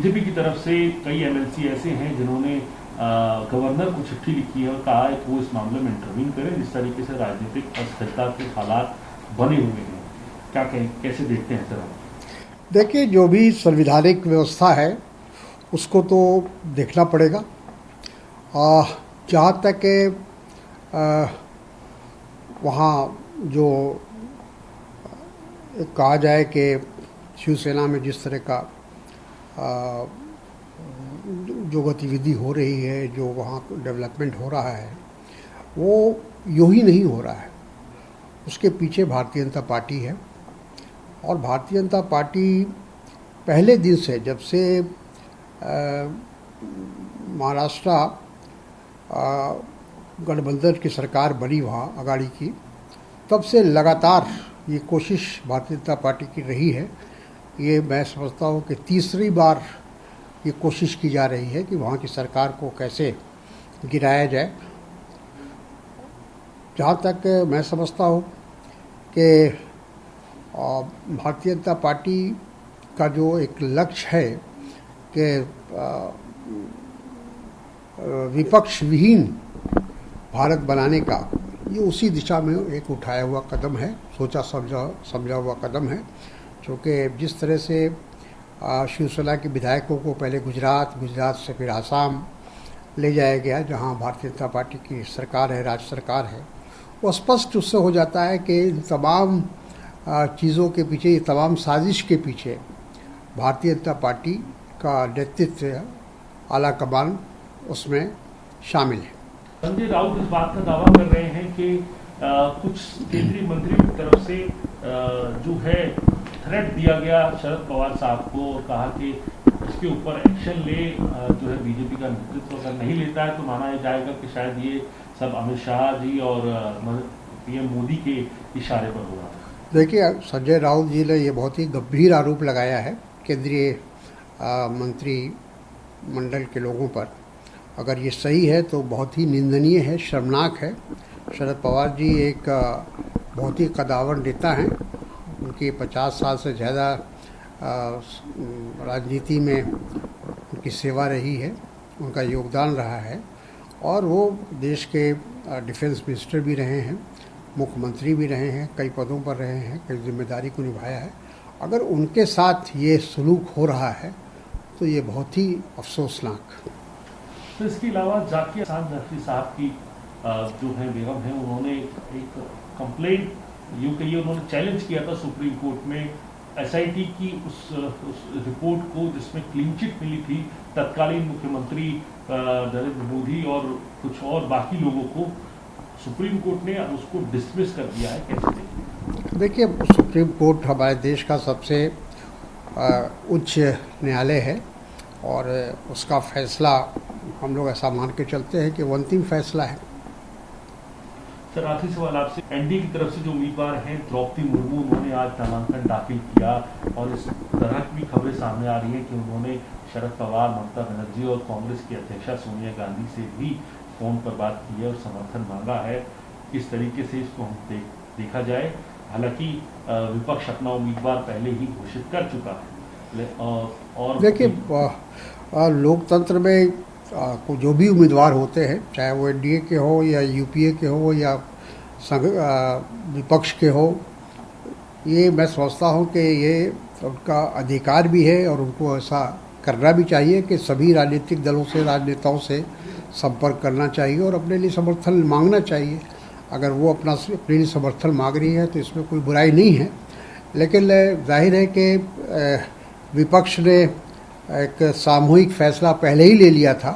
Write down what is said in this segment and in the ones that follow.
BJP की तरफ से कई एमएलसी ऐसे हैं जिन्होंने गवर्नर को चिट्ठी लिखी है और कहा है कि वो इस मामले में इंटरवीन करें, जिस तरीके से राजनीतिक अस्थिरता के हालात बने हुए हैं। क्या कहें, कैसे देखते हैं सर? देखिए, जो भी संवैधानिक व्यवस्था है उसको तो देखना पड़ेगा। जहाँ तक वहाँ जो कहा जाए कि शिवसेना में जिस तरह का जो गतिविधि हो रही है, जो वहाँ डेवलपमेंट हो रहा है, वो यूँ ही नहीं हो रहा है। उसके पीछे भारतीय जनता पार्टी है और भारतीय जनता पार्टी पहले दिन से, जब से महाराष्ट्र गठबंधन की सरकार बनी वहाँ अगाड़ी की, तब से लगातार ये कोशिश भारतीय जनता पार्टी की रही है। ये मैं समझता हूँ कि तीसरी बार ये कोशिश की जा रही है कि वहाँ की सरकार को कैसे गिराया जाए। जहाँ तक मैं समझता हूँ कि भारतीय जनता पार्टी का जो एक लक्ष्य है कि विपक्ष विहीन भारत बनाने का, ये उसी दिशा में एक उठाया हुआ कदम है, सोचा समझा हुआ कदम है। क्योंकि जिस तरह से शिवसेना के विधायकों को पहले गुजरात से फिर आसाम ले जाया गया, जहां भारतीय जनता पार्टी की सरकार है, राज्य सरकार है, वो स्पष्ट उससे हो जाता है कि इन तमाम चीज़ों के पीछे, ये तमाम साजिश के पीछे भारतीय जनता पार्टी का नेतृत्व, आला कमान उसमें शामिल है। संजय राउत इस बात का दावा कर रहे हैं कि कुछ केंद्रीय मंत्रियों की तरफ से जो है थ्रेट दिया गया शरद पवार साहब को और कहा कि इसके ऊपर एक्शन ले, जो है बीजेपी का नेतृत्व अगर नहीं लेता है तो माना जाएगा कि शायद ये सब अमित शाह जी और पीएम मोदी के इशारे पर हो रहा है। देखिए, संजय राउत जी ने ये बहुत ही गंभीर आरोप लगाया है केंद्रीय मंत्री मंडल के लोगों पर। अगर ये सही है तो बहुत ही निंदनीय है, शर्मनाक है। शरद पवार जी एक बहुत ही कद्दावर नेता हैं। उनकी 50 साल से ज़्यादा राजनीति में उनकी सेवा रही है, उनका योगदान रहा है और वो देश के डिफेंस मिनिस्टर भी रहे हैं, मुख्यमंत्री भी रहे हैं, कई पदों पर रहे हैं, कई जिम्मेदारी को निभाया है। अगर उनके साथ ये सलूक हो रहा है तो ये बहुत ही अफसोसनाक। तो इसके अलावा जाकिर नकवी साहब की जो है बेगम है, उन्होंने एक कंप्लेंट उन्होंने चैलेंज किया था सुप्रीम कोर्ट में एसआईटी की उस रिपोर्ट को जिसमें क्लीन चिट मिली थी तत्कालीन मुख्यमंत्री नरेंद्र मोदी और कुछ और बाकी लोगों को। सुप्रीम कोर्ट ने उसको डिसमिस कर दिया है, कैसे देखिए, सुप्रीम कोर्ट हमारे देश का सबसे उच्च न्यायालय है और उसका फैसला हम लोग ऐसा मान के चलते हैं कि वो अंतिम फैसला है। सर, आखिरी सवाल आपसे, एनडीए की तरफ से जो उम्मीदवार हैं द्रौपदी मुर्मू, उन्होंने आज नामांकन दाखिल किया और इस तरह की भी खबरें सामने आ रही हैं कि उन्होंने शरद पवार, ममता बनर्जी और कांग्रेस की अध्यक्षा सोनिया गांधी से भी फोन पर बात की है और समर्थन मांगा है। किस तरीके से इसको हम देखा जाए? हालांकि विपक्ष अपना उम्मीदवार पहले ही घोषित कर चुका है और देखिए, लोकतंत्र में जो भी उम्मीदवार होते हैं, चाहे वो एनडीए के हो या यूपीए के हो या विपक्ष के हो, ये मैं समझता हूँ कि ये उनका अधिकार भी है और उनको ऐसा करना भी चाहिए कि सभी राजनीतिक दलों से, राजनेताओं से संपर्क करना चाहिए और अपने लिए समर्थन मांगना चाहिए। अगर वो अपने लिए समर्थन मांग रही है तो इसमें कोई बुराई नहीं है। लेकिन जाहिर है कि विपक्ष ने एक सामूहिक फैसला पहले ही ले लिया था।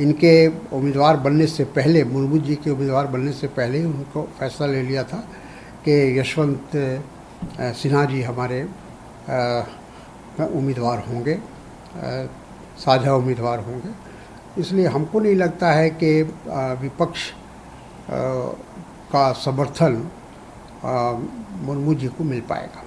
इनके उम्मीदवार बनने से पहले, मुर्मू जी के उम्मीदवार बनने से पहले ही उनको फैसला ले लिया था कि यशवंत सिन्हा जी हमारे उम्मीदवार होंगे, साझा उम्मीदवार होंगे। इसलिए हमको नहीं लगता है कि विपक्ष का समर्थन मुर्मू जी को मिल पाएगा।